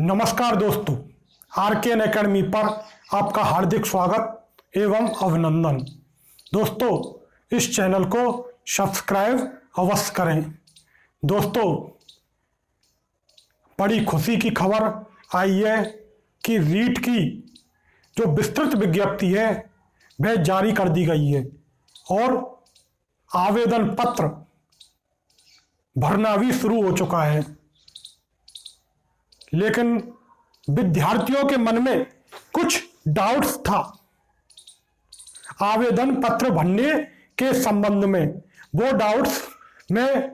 नमस्कार दोस्तों, आरकेएन एकेडमी पर आपका हार्दिक स्वागत एवं अभिनंदन। दोस्तों, इस चैनल को सब्सक्राइब अवश्य करें। दोस्तों, बड़ी खुशी की खबर आई है कि रीट की जो विस्तृत विज्ञप्ति है वह जारी कर दी गई है और आवेदन पत्र भरना भी शुरू हो चुका है। लेकिन विद्यार्थियों के मन में कुछ डाउट्स था आवेदन पत्र भरने के संबंध में। वो डाउट्स मैं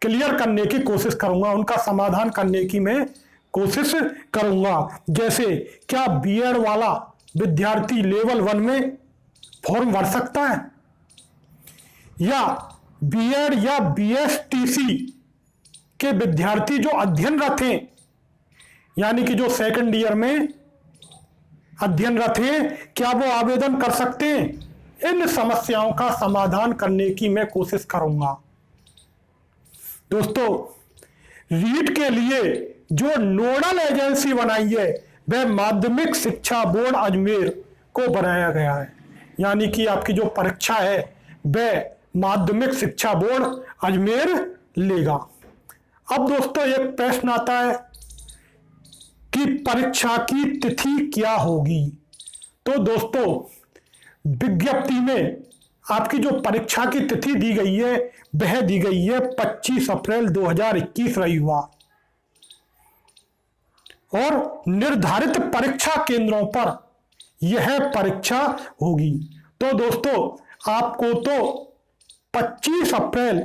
क्लियर करने की कोशिश करूंगा, उनका समाधान करने की मैं कोशिश करूंगा। जैसे, क्या बीएड वाला विद्यार्थी लेवल 1 में फॉर्म भर सकता है, या बीएड या बीएसटीसी के विद्यार्थी जो अध्ययनरत हैं, यानी कि जो सेकंड ईयर में अध्ययनरत हैं, क्या वो आवेदन कर सकते हैं? इन समस्याओं का समाधान करने की मैं कोशिश करूंगा। दोस्तों, रीट के लिए जो नोडल एजेंसी बनाई है वह माध्यमिक शिक्षा बोर्ड अजमेर को बनाया गया है, यानी कि आपकी जो परीक्षा है वह माध्यमिक शिक्षा बोर्ड अजमेर लेगा। अब दोस्तों, एक प्रश्न आता है कि परीक्षा की तिथि क्या होगी। तो दोस्तों, विज्ञप्ति में आपकी जो परीक्षा की तिथि दी गई है वह दी गई है 25 अप्रैल 2021 रविवार, और निर्धारित परीक्षा केंद्रों पर यह परीक्षा होगी। तो दोस्तों, आपको तो 25 अप्रैल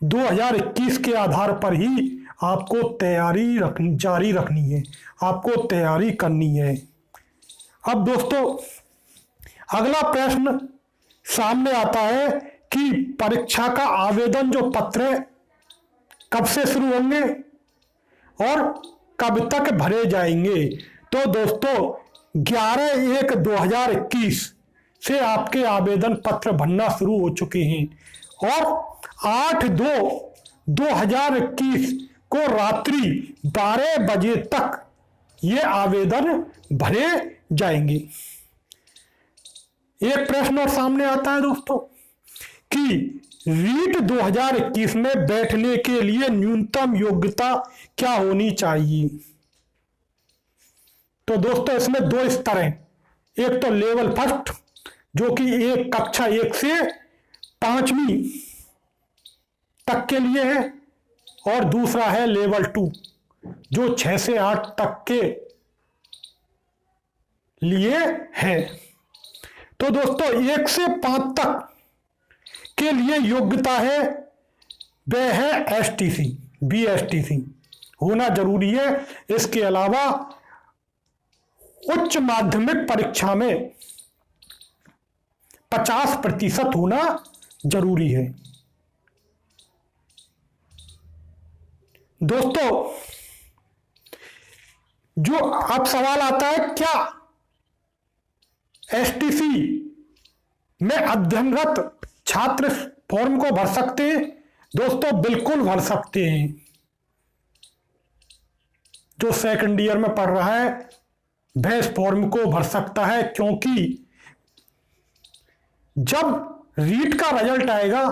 2021 के आधार पर ही आपको तैयारी जारी रखनी है, आपको तैयारी करनी है। अब दोस्तों, अगला प्रश्न सामने आता है कि परीक्षा का आवेदन जो पत्र है कब से शुरू होंगे और कब तक भरे जाएंगे। तो दोस्तों, 11/1/2021 से आपके आवेदन पत्र भरना शुरू हो चुके हैं और 8/2/2021 को रात्रि 12 बजे तक ये आवेदन भरे जाएंगे। एक प्रश्न और सामने आता है दोस्तों कि रीट 2021 में बैठने के लिए न्यूनतम योग्यता क्या होनी चाहिए। तो दोस्तों, इसमें 2 स्तर हैं। एक तो लेवल फर्स्ट, जो कि एक कक्षा 1 से 5वीं तक के लिए है, और दूसरा है लेवल 2, जो 6 से 8 तक के लिए है। तो दोस्तों, 1 से 5 तक के लिए योग्यता है वह है एसटीसी, बीएसटीसी होना जरूरी है। इसके अलावा उच्च माध्यमिक परीक्षा में 50% होना जरूरी है। दोस्तों, जो अब सवाल आता है, क्या एसटीसी में अध्ययनरत छात्र फॉर्म को भर सकते हैं? दोस्तों, बिल्कुल भर सकते हैं। जो सेकंड ईयर में पढ़ रहा है वह इस फॉर्म को भर सकता है, क्योंकि जब रीट का रिजल्ट आएगा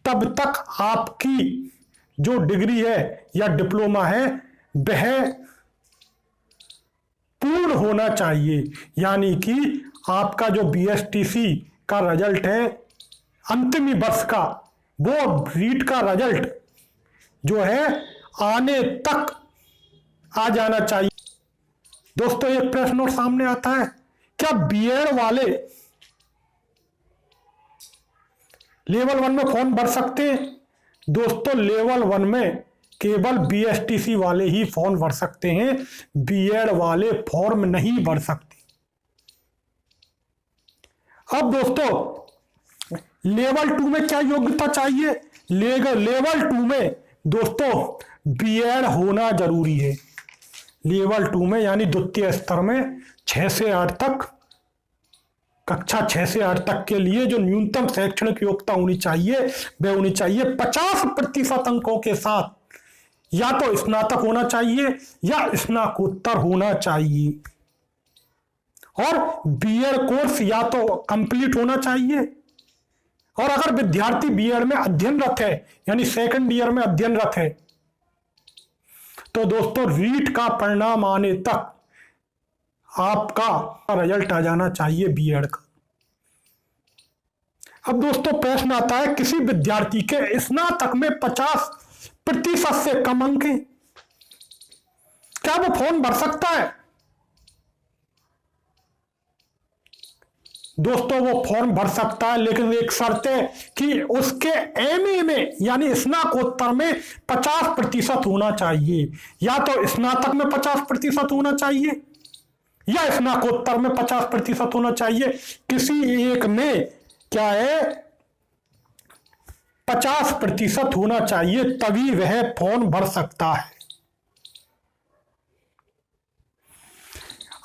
तब तक आपकी जो डिग्री है या डिप्लोमा है वह पूर्ण होना चाहिए, यानी कि आपका जो बीएसटीसी का रिजल्ट है अंतिम वर्ष का, वो रीट का रिजल्ट जो है आने तक आ जाना चाहिए। दोस्तों, एक प्रश्न और सामने आता है, क्या बीएड वाले लेवल 1 में फॉर्म भर सकते हैं? दोस्तों, लेवल 1 में केवल बीएसटीसी वाले ही फॉर्म भर सकते हैं, बीएड वाले फॉर्म नहीं भर सकते। अब दोस्तों, लेवल 2 में क्या योग्यता चाहिए? लेवल 2 में दोस्तों बीएड होना जरूरी है। लेवल 2 में यानी द्वितीय स्तर में 6 से 8 तक, कक्षा 6 से 8 तक के लिए जो न्यूनतम शैक्षणिक योग्यता होनी चाहिए वह होनी चाहिए 50% अंकों के साथ या तो स्नातक होना चाहिए या स्नातकोत्तर होना चाहिए, और बीएड कोर्स या तो कंप्लीट होना चाहिए, और अगर विद्यार्थी बीएड में अध्ययनरत है यानी सेकंड ईयर में अध्ययनरत है तो दोस्तों रीट का परिणाम आने तक आपका रिजल्ट आ जाना चाहिए बीएड का। अब दोस्तों प्रश्न आता है, किसी विद्यार्थी के स्नातक में 50% से कम अंक हैं, क्या वो फॉर्म भर सकता है? दोस्तों वो फॉर्म भर सकता है, लेकिन एक शर्त है कि उसके एमए में यानी स्नातकोत्तर में 50% होना चाहिए। या तो स्नातक में 50% होना चाहिए या स्नातकोत्तर में 50% होना चाहिए, किसी एक में क्या है 50% होना चाहिए, तभी वह फॉर्म भर सकता है।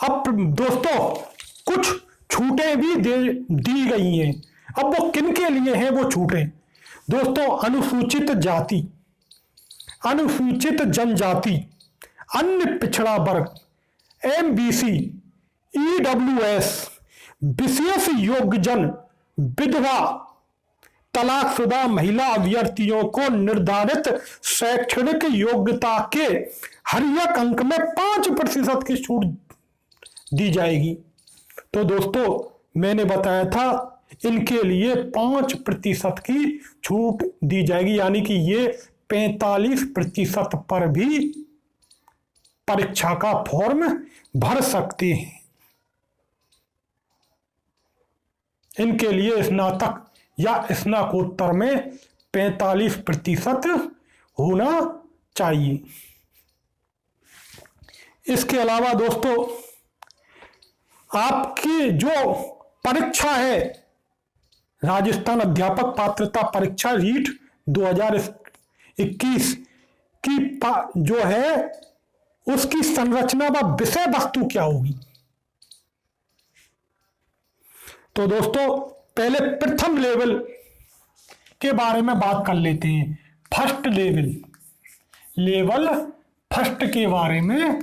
अब दोस्तों कुछ छूटें भी दी गई हैं। अब वो किन के लिए हैं वो छूटें? दोस्तों अनुसूचित जाति, अनुसूचित जनजाति, अन्य पिछड़ा वर्ग, एमबीसी, ईडब्ल्यूएस, विशेष योग्यजन, विधवा, तलाकशुदा महिला अभ्यर्थियों को निर्धारित शैक्षणिक योग्यता के हर एक अंक में 5% की छूट दी जाएगी। तो दोस्तों मैंने बताया था इनके लिए 5% की छूट दी जाएगी, यानी कि ये 45% पर भी परीक्षा का फॉर्म भर सकते हैं। इनके लिए स्नातक या स्नातकोत्तर में 45% होना चाहिए। इसके अलावा दोस्तों आपकी जो परीक्षा है राजस्थान अध्यापक पात्रता परीक्षा रीट 2021 की जो है उसकी संरचना व विषय वस्तु क्या होगी? तो दोस्तों पहले प्रथम लेवल के बारे में बात कर लेते हैं। फर्स्ट लेवल फर्स्ट के बारे में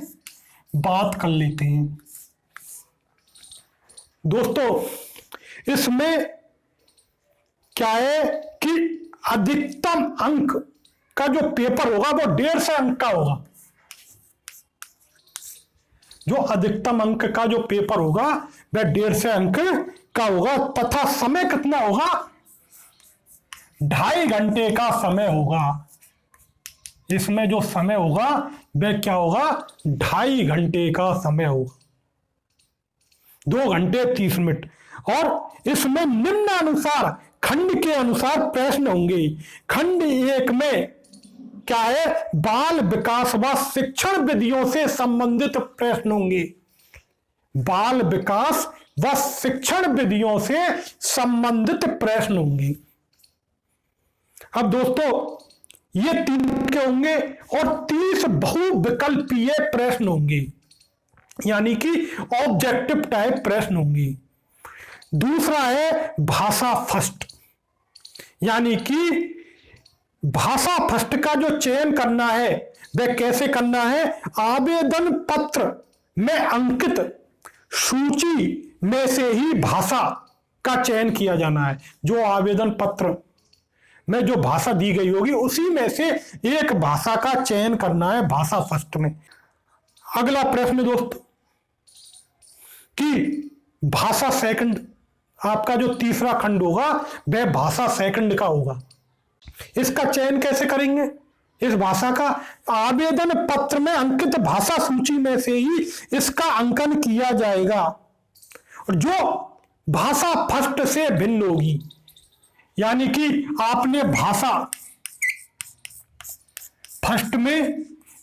बात कर लेते हैं। दोस्तों इसमें क्या है कि अधिकतम अंक का जो पेपर होगा वो 150 अंक का होगा। जो अधिकतम अंक का जो पेपर होगा वह 150 अंक का होगा, तथा समय कितना होगा? 2.5 घंटे का समय होगा। इसमें जो समय होगा वह क्या होगा? 2.5 घंटे का समय होगा, 2 घंटे 30 मिनट। और इसमें निम्नानुसार खंड के अनुसार प्रश्न होंगे। खंड 1 में क्या है? बाल विकास व शिक्षण विधियों से संबंधित प्रश्न होंगे। बाल विकास व शिक्षण विधियों से संबंधित प्रश्न होंगे। अब दोस्तों ये 3 के होंगे और 30 बहुविकल्पीय प्रश्न होंगे, यानी कि ऑब्जेक्टिव टाइप प्रश्न होंगे। दूसरा है भाषा फर्स्ट, यानी कि भाषा फर्स्ट का जो चयन करना है वह कैसे करना है? आवेदन पत्र में अंकित सूची में से ही भाषा का चयन किया जाना है। जो आवेदन पत्र में जो भाषा दी गई होगी उसी में से एक भाषा का चयन करना है भाषा फर्स्ट में। अगला प्रश्न दोस्तों कि भाषा सेकंड, आपका जो तीसरा खंड होगा वह भाषा सेकंड का होगा। इसका चयन कैसे करेंगे? इस भाषा का आवेदन पत्र में अंकित भाषा सूची में से ही इसका अंकन किया जाएगा, और जो भाषा फर्स्ट से भिन्न होगी, यानी कि आपने भाषा फर्स्ट में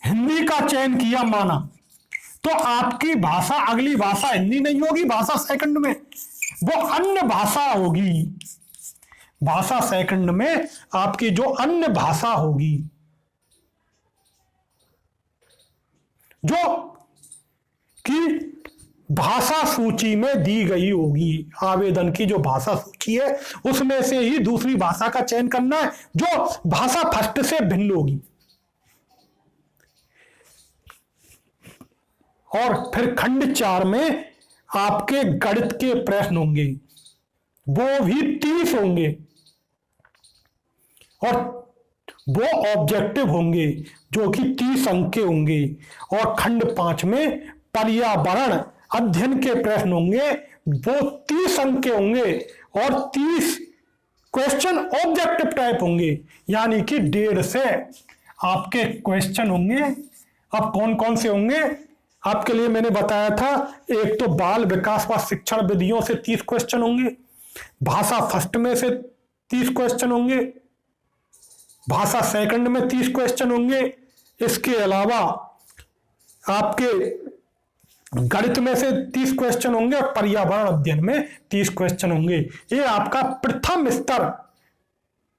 हिंदी का चयन किया माना, तो आपकी भाषा अगली भाषा हिंदी नहीं होगी। भाषा सेकंड में वो अन्य भाषा होगी। भाषा सेकंड में आपकी जो अन्य भाषा होगी, जो कि भाषा सूची में दी गई होगी, आवेदन की जो भाषा सूची है उसमें से ही दूसरी भाषा का चयन करना है जो भाषा फर्स्ट से भिन्न होगी। और फिर खंड 4 में आपके गणित के प्रश्न होंगे, वो भी 30 होंगे और वो ऑब्जेक्टिव होंगे जो कि 30 अंक के होंगे। और खंड 5 में पर्यावरण अध्ययन के प्रश्न होंगे, वो 30 अंक के होंगे और 30 क्वेश्चन ऑब्जेक्टिव टाइप होंगे, यानी कि 1.5 से आपके क्वेश्चन होंगे। अब कौन कौन से होंगे आपके लिए मैंने बताया था, एक तो बाल विकास व शिक्षण विधियों से 30 क्वेश्चन होंगे, भाषा फर्स्ट में से 30 क्वेश्चन होंगे, भाषा सेकंड में 30 क्वेश्चन होंगे, इसके अलावा आपके गणित में से 30 क्वेश्चन होंगे और पर्यावरण अध्ययन में 30 क्वेश्चन होंगे। ये आपका प्रथम स्तर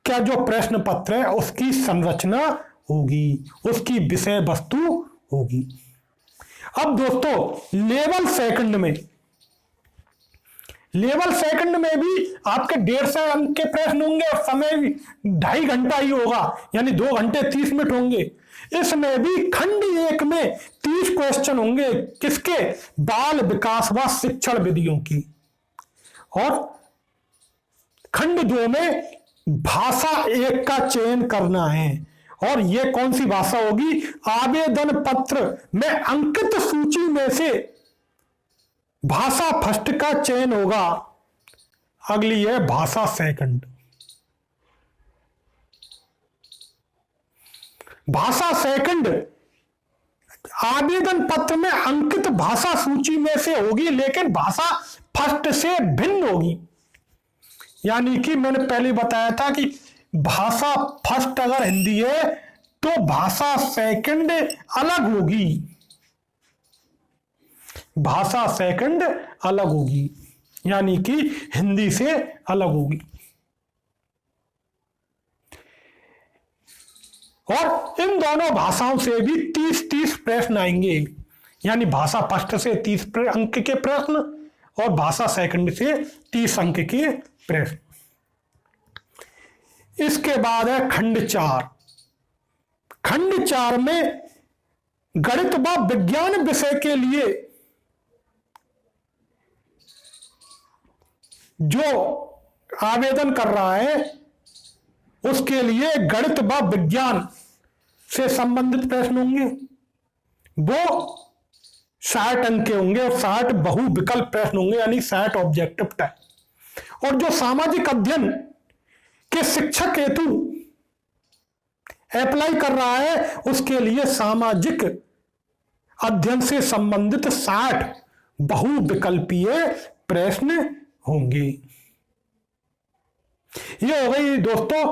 का जो प्रश्न पत्र है उसकी संरचना होगी, उसकी विषय वस्तु होगी। अब दोस्तों लेवल सेकंड में भी आपके 150 अंक के प्रश्न होंगे और समय भी 2.5 घंटा ही होगा, यानी 2 घंटे 30 मिनट होंगे। इसमें भी खंड 1 में 30 क्वेश्चन होंगे, किसके? बाल विकास व शिक्षण विधियों की। और खंड 2 में भाषा 1 का चयन करना है, और यह कौन सी भाषा होगी? आवेदन पत्र में अंकित सूची में से भाषा फर्स्ट का चयन होगा। अगली है भाषा सेकंड। भाषा सेकंड आवेदन पत्र में अंकित भाषा सूची में से होगी, लेकिन भाषा फर्स्ट से भिन्न होगी। यानी कि मैंने पहले बताया था कि भाषा फर्स्ट अगर हिंदी है तो भाषा सेकंड अलग होगी, भाषा सेकंड अलग होगी, यानी कि हिंदी से अलग होगी। और इन दोनों भाषाओं से भी 30-30 प्रश्न आएंगे, यानी भाषा फर्स्ट से 30 अंक के प्रश्न और भाषा सेकंड से 30 अंक के प्रश्न। इसके बाद है खंड 4। खंड 4 में गणित व विज्ञान विषय के लिए जो आवेदन कर रहा है उसके लिए गणित व विज्ञान से संबंधित प्रश्न होंगे, वो 60 अंक के होंगे और 60 बहु विकल्प प्रश्न होंगे, यानी 60 ऑब्जेक्टिव टाइप। और जो सामाजिक अध्ययन के शिक्षक हेतु अप्लाई कर रहा है उसके लिए सामाजिक अध्ययन से संबंधित 60 बहु विकल्पीय प्रश्न होंगे। ये हो गई दोस्तों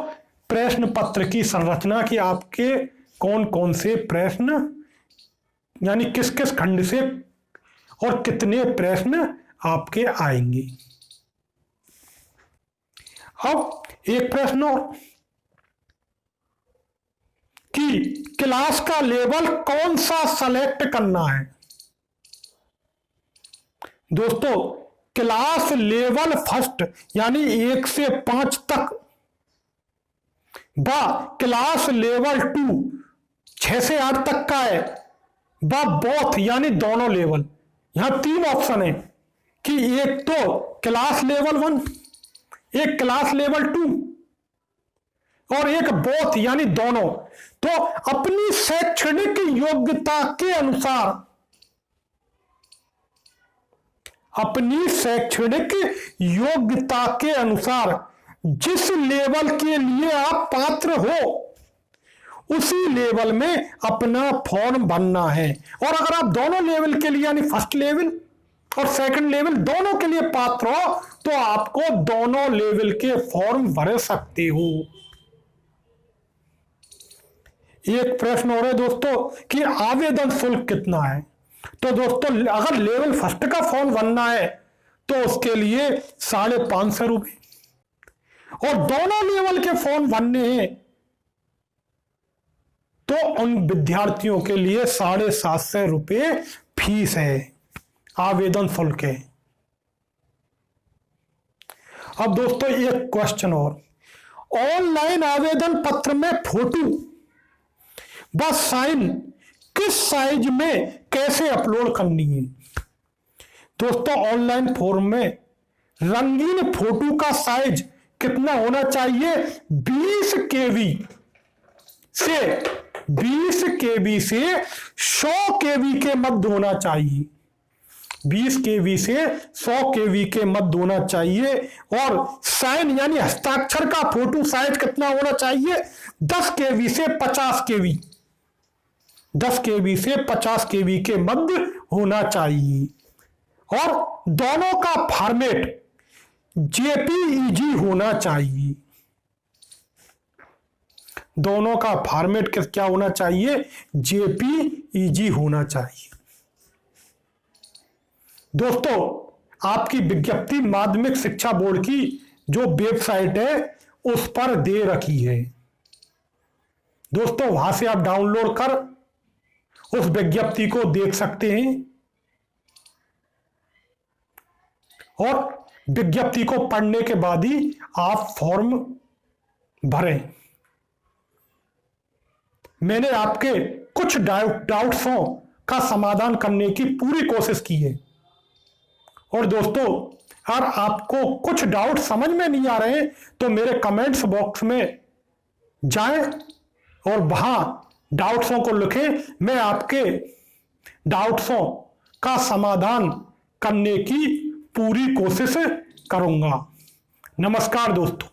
प्रश्न पत्र की संरचना कि आपके कौन कौन से प्रश्न, यानी किस किस खंड से और कितने प्रश्न आपके आएंगे। अब एक प्रश्न और कि क्लास का लेवल कौन सा सेलेक्ट करना है। दोस्तों क्लास लेवल फर्स्ट यानी 1 से 5 तक, व क्लास लेवल 2 6 से 8 तक का है, व बोथ यानी दोनों लेवल। यहां 3 ऑप्शन है कि एक तो क्लास लेवल 1, एक क्लास लेवल 2 और एक बोथ यानी दोनों। तो अपनी शैक्षणिक योग्यता के अनुसार, अपनी शैक्षणिक योग्यता के अनुसार जिस लेवल के लिए आप पात्र हो उसी लेवल में अपना फॉर्म भरना है। और अगर आप दोनों लेवल के लिए यानी फर्स्ट लेवल और सेकंड लेवल दोनों के लिए पात्र हो तो आपको दोनों लेवल के फॉर्म भर सकते हो। एक प्रश्न और है दोस्तों कि आवेदन शुल्क कितना है। तो दोस्तों अगर लेवल फर्स्ट का फॉर्म भरना है तो उसके लिए 550 रुपये, और दोनों लेवल के फॉर्म भरने हैं तो उन विद्यार्थियों के लिए 750 रुपये फीस है, आवेदन शुल्क है। अब दोस्तों एक क्वेश्चन और, ऑनलाइन आवेदन पत्र में फोटो व साइन किस साइज में कैसे अपलोड करनी है। दोस्तों, ऑनलाइन फॉर्म में रंगीन फोटो का साइज कितना होना चाहिए? 20 केबी से 100 केबी के मध्य होना चाहिए। 20 केबी से 100 केबी के मध्य होना चाहिए। और साइन यानी हस्ताक्षर का फोटो साइज कितना होना चाहिए? 10 केबी से 50 केबी 10 केबी से 50 केबी के मध्य होना चाहिए। और दोनों का फॉर्मेट जेपीईजी होना चाहिए। दोनों का फॉर्मेट क्या होना चाहिए? जेपीईजी होना चाहिए। दोस्तों, आपकी विज्ञप्ति माध्यमिक शिक्षा बोर्ड की जो वेबसाइट है उस पर दे रखी है। दोस्तों, वहां से आप डाउनलोड कर उस विज्ञप्ति को देख सकते हैं और विज्ञप्ति को पढ़ने के बाद ही आप फॉर्म भरें। मैंने आपके कुछ डाउट्सों का समाधान करने की पूरी कोशिश की है। और दोस्तों, अगर आपको कुछ डाउट समझ में नहीं आ रहे तो मेरे कमेंट्स बॉक्स में जाएं और वहां डाउट्सों को लिखें। मैं आपके डाउट्सों का समाधान करने की पूरी कोशिश करूंगा। नमस्कार दोस्तों।